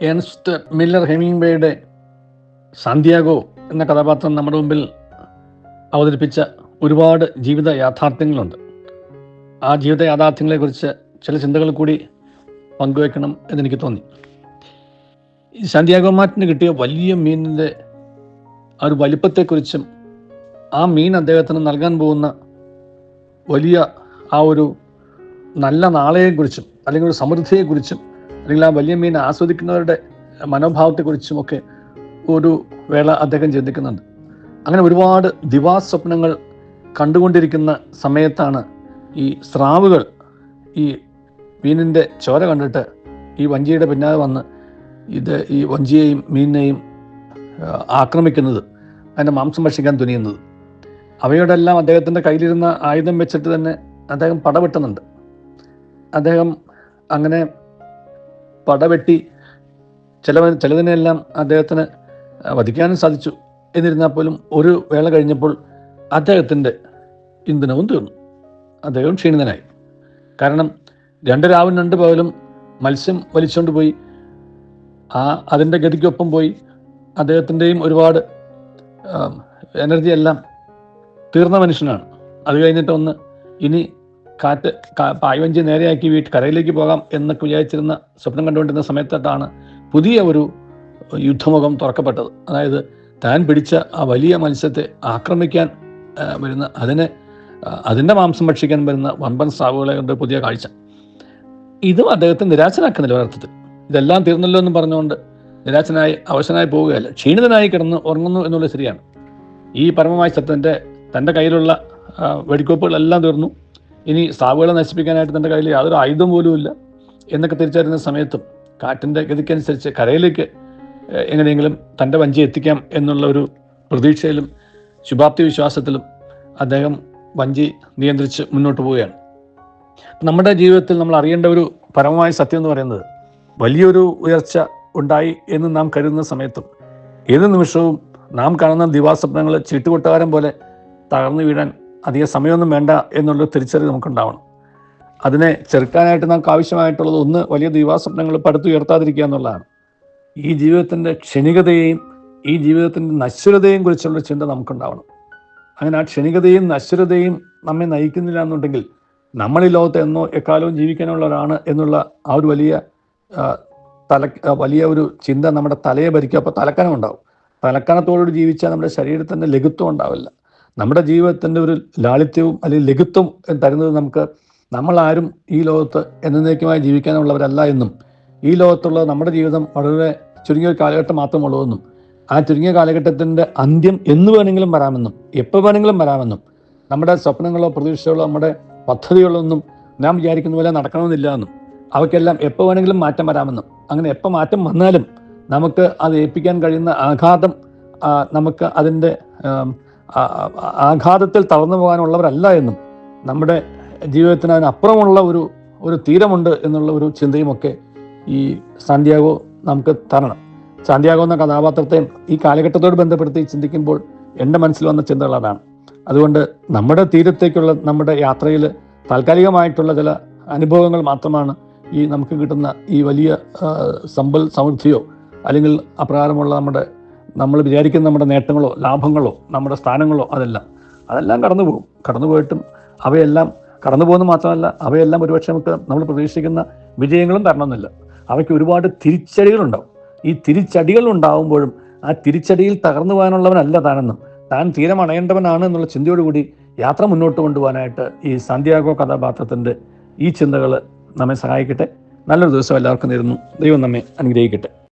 Ernst Miller ഹെമിംഗ്വേയുടെ Santiago എന്ന കഥാപാത്രം നമ്മുടെ മുമ്പിൽ അവതരിപ്പിച്ച ഒരുപാട് ജീവിത യാഥാർത്ഥ്യങ്ങളുണ്ട്. ആ ജീവിത യാഥാർത്ഥ്യങ്ങളെക്കുറിച്ച് ചില ചിന്തകൾ കൂടി പങ്കുവെക്കണം എന്നെനിക്ക് തോന്നി. ഈ സാന്റിയാഗോ മാർട്ടിന് കിട്ടിയ വലിയ മീനിൻ്റെ ആ ഒരു വലിപ്പത്തെക്കുറിച്ചും ആ മീൻ അദ്ദേഹത്തിന് നൽകാൻ പോകുന്ന വലിയ ആ ഒരു നല്ല നാളെയെക്കുറിച്ചും അല്ലെങ്കിൽ ഒരു സമൃദ്ധിയെക്കുറിച്ചും അല്ലെങ്കിൽ ആ വലിയ മീൻ ആസ്വദിക്കുന്നവരുടെ മനോഭാവത്തെക്കുറിച്ചുമൊക്കെ ഒരു വേള അദ്ദേഹം ചിന്തിക്കുന്നുണ്ട്. അങ്ങനെ ഒരുപാട് ദിവാസ്വപ്നങ്ങൾ കണ്ടുകൊണ്ടിരിക്കുന്ന സമയത്താണ് ഈ സ്രാവുകൾ ഈ മീനിൻ്റെ ചോര കണ്ടിട്ട് ഈ വഞ്ചിയുടെ പിന്നാലെ വന്ന് ഈ വഞ്ചിയെയും മീനിനെയും ആക്രമിക്കുന്നത്, അതിൻ്റെ മാംസം ഭക്ഷിക്കാൻ തുനിയുന്നത്. അവയോടെല്ലാം അദ്ദേഹത്തിൻ്റെ കയ്യിലിരുന്ന ആയുധം വെച്ചിട്ട് തന്നെ അദ്ദേഹം പടവെട്ടുന്നുണ്ട്. അദ്ദേഹം അങ്ങനെ പടവെട്ടി ചിലതിനെല്ലാം അദ്ദേഹത്തിന് വധിക്കാനും സാധിച്ചു. എന്നിരുന്നാൽ പോലും ഒരു വേള കഴിഞ്ഞപ്പോൾ അദ്ദേഹത്തിൻ്റെ ഇന്ധനവും തീർന്നു. അദ്ദേഹം ക്ഷീണിതനായി. കാരണം 2 രാവും 2 പകലും മത്സ്യം വലിച്ചുകൊണ്ട് പോയി, അതിൻ്റെ ഗതിക്കൊപ്പം പോയി അദ്ദേഹത്തിൻ്റെയും ഒരുപാട് എനർജി എല്ലാം തീർന്ന മനുഷ്യനാണ്. അത് കഴിഞ്ഞിട്ട് ഇനി പായ്വഞ്ചി നേരെയാക്കി കരയിലേക്ക് പോകാം എന്നൊക്കെ വിചാരിച്ചിരുന്ന സ്വപ്നം കണ്ടുകൊണ്ടിരുന്ന സമയത്താണ് പുതിയ ഒരു യുദ്ധമുഖം തുറക്കപ്പെട്ടത്. അതായത് താൻ പിടിച്ച ആ വലിയ മത്സ്യത്തെ ആക്രമിക്കാൻ വരുന്ന, അതിൻ്റെ മാംസം ഭക്ഷിക്കാൻ വരുന്ന വമ്പൻ സ്രാവുകളെ കൊണ്ട് പുതിയ കാഴ്ച. ഇതും അദ്ദേഹത്തെ നിരാശനാക്കുന്നില്ല. ഒരർത്ഥത്തിൽ ഇതെല്ലാം തീർന്നല്ലോ എന്ന് പറഞ്ഞുകൊണ്ട് നിരാശനായി അവശനായി പോവുകയല്ല, ക്ഷീണിതനായി കിടന്ന് ഉറങ്ങുന്നു എന്നുള്ളത് ശരിയാണ്. ഈ പരമമായ സത്യത്തിൻ്റെ തൻ്റെ കയ്യിലുള്ള വെടിക്കോപ്പുകളെല്ലാം തീർന്നു. ഇനി സ്രാവുകളെ നശിപ്പിക്കാനായിട്ട് തൻ്റെ കയ്യിൽ യാതൊരു ആയുധം പോലും ഇല്ല എന്നൊക്കെ തിരിച്ചറിയുന്ന സമയത്തും കാറ്റിൻ്റെ ഗതിക്കനുസരിച്ച് കരയിലേക്ക് എങ്ങനെയെങ്കിലും തൻ്റെ വഞ്ചി എത്തിക്കാം എന്നുള്ള ഒരു പ്രതീക്ഷയിലും ശുഭാപ്തി വിശ്വാസത്തിലും അദ്ദേഹം വഞ്ചി നിയന്ത്രിച്ച് മുന്നോട്ട് പോവുകയാണ്. നമ്മുടെ ജീവിതത്തിൽ നമ്മൾ അറിയേണ്ട ഒരു പരമമായ സത്യം എന്ന് പറയുന്നത്, വലിയൊരു ഉയർച്ച ഉണ്ടായി എന്ന് നാം കരുതുന്ന സമയത്തും ഏത് നിമിഷവും നാം കാണുന്ന ദിവാസ്വപ്നങ്ങൾ ചീട്ടുകൊട്ടാരം പോലെ തകർന്നു വീഴാൻ അധിക സമയമൊന്നും വേണ്ട എന്നുള്ളൊരു തിരിച്ചറിവ് നമുക്കുണ്ടാവണം. അതിനെ ചെറുക്കാനായിട്ട് നമുക്ക് ആവശ്യമായിട്ടുള്ളത് വലിയ ദിവാസ്വപ്നങ്ങൾ പടുത്തുയർത്താതിരിക്കുക എന്നുള്ളതാണ്. ഈ ജീവിതത്തിൻ്റെ ക്ഷണികതയെയും ഈ ജീവിതത്തിൻ്റെ നശ്വരതയെയും കുറിച്ചുള്ള ചിന്ത നമുക്കുണ്ടാവണം. അങ്ങനെ ആ ക്ഷണികതയും നശ്വരതയും നമ്മെ നയിക്കുന്നില്ല എന്നുണ്ടെങ്കിൽ നമ്മൾ ഈ ലോകത്ത് എക്കാലവും ജീവിക്കാനുള്ളവരാണ് എന്നുള്ള ആ ഒരു വലിയ ഒരു ചിന്ത നമ്മുടെ തലയെ ഭരിക്കുക. അപ്പോൾ തലക്കനം ഉണ്ടാവും. തലക്കനത്തോടുകൂടി ജീവിച്ചാൽ നമ്മുടെ ശരീരത്തിൻ്റെ ലഘുത്വം ഉണ്ടാവില്ല. നമ്മുടെ ജീവിതത്തിൻ്റെ ഒരു ലാളിത്യവും അല്ലെങ്കിൽ ലഘുത്വം തരുന്നത് നമ്മളാരും ഈ ലോകത്ത് എന്നേക്കുമായി ജീവിക്കാനുള്ളവരല്ല എന്നും, ഈ ലോകത്തുള്ള നമ്മുടെ ജീവിതം വളരെ ചുരുങ്ങിയ ഒരു കാലഘട്ടം മാത്രമുള്ളൂ എന്നും, ആ ചുരുങ്ങിയ കാലഘട്ടത്തിൻ്റെ അന്ത്യം എന്ന് വേണമെങ്കിലും വരാമെന്നും എപ്പോൾ വേണമെങ്കിലും വരാമെന്നും, നമ്മുടെ സ്വപ്നങ്ങളോ പ്രതീക്ഷകളോ നമ്മുടെ പദ്ധതികളോ ഒന്നും നാം വിചാരിക്കുന്ന പോലെ നടക്കണമെന്നില്ല എന്നും, അവയ്ക്കെല്ലാം എപ്പോൾ വേണമെങ്കിലും മാറ്റം വരാമെന്നും, അങ്ങനെ എപ്പോൾ മാറ്റം വന്നാലും നമുക്ക് അത് ഏൽപ്പിക്കാൻ കഴിയുന്ന ആഘാതം, നമുക്ക് അതിൻ്റെ ആഘാതത്തിൽ തളർന്നു പോകാനുള്ളവരല്ല എന്നും, നമ്മുടെ ജീവിതത്തിന് അതിനപ്പുറമുള്ള ഒരു തീരമുണ്ട് എന്നുള്ള ഒരു ചിന്തയുമൊക്കെ ഈ സാന്റിയാഗോ നമുക്ക് തരണം. സാന്റിയാഗോ എന്ന കഥാപാത്രത്തെ ഈ കാലഘട്ടത്തോട് ബന്ധപ്പെടുത്തി ചിന്തിക്കുമ്പോൾ എൻ്റെ മനസ്സിൽ വന്ന ചിന്തകൾ അതാണ്. അതുകൊണ്ട് നമ്മുടെ തീരത്തേക്കുള്ള നമ്മുടെ യാത്രയിൽ താൽക്കാലികമായിട്ടുള്ള ചില അനുഭവങ്ങൾ മാത്രമാണ് ഈ നമുക്ക് കിട്ടുന്ന ഈ വലിയ സമൃദ്ധിയോ അല്ലെങ്കിൽ അപ്രകാരമുള്ള നമ്മൾ വിചാരിക്കുന്ന നമ്മുടെ നേട്ടങ്ങളോ ലാഭങ്ങളോ നമ്മുടെ സ്ഥാനങ്ങളോ അതെല്ലാം കടന്നുപോയിട്ടും അവയെല്ലാം കടന്നു പോകുന്നത് മാത്രമല്ല, അവയെല്ലാം ഒരുപക്ഷെ നമ്മൾ പ്രതീക്ഷിക്കുന്ന വിജയങ്ങളും തരണമെന്നില്ല. അവയ്ക്ക് ഒരുപാട് തിരിച്ചടികളുണ്ടാവും. ഈ തിരിച്ചടികൾ ഉണ്ടാവുമ്പോഴും ആ തിരിച്ചടിയിൽ തകർന്നു പോകാനുള്ളവനല്ല താനെന്നും, താൻ തീരമണയേണ്ടവനാണ് എന്നുള്ള ചിന്തയോടുകൂടി യാത്ര മുന്നോട്ട് കൊണ്ടുപോകാനായിട്ട് ഈ സാന്റിയാഗോ കഥാപാത്രത്തിൻ്റെ ഈ ചിന്തകൾ നമ്മെ സഹായിക്കട്ടെ. നല്ലൊരു ദിവസം എല്ലാവർക്കും നേരുന്നു. ദൈവം നമ്മെ അനുഗ്രഹിക്കട്ടെ.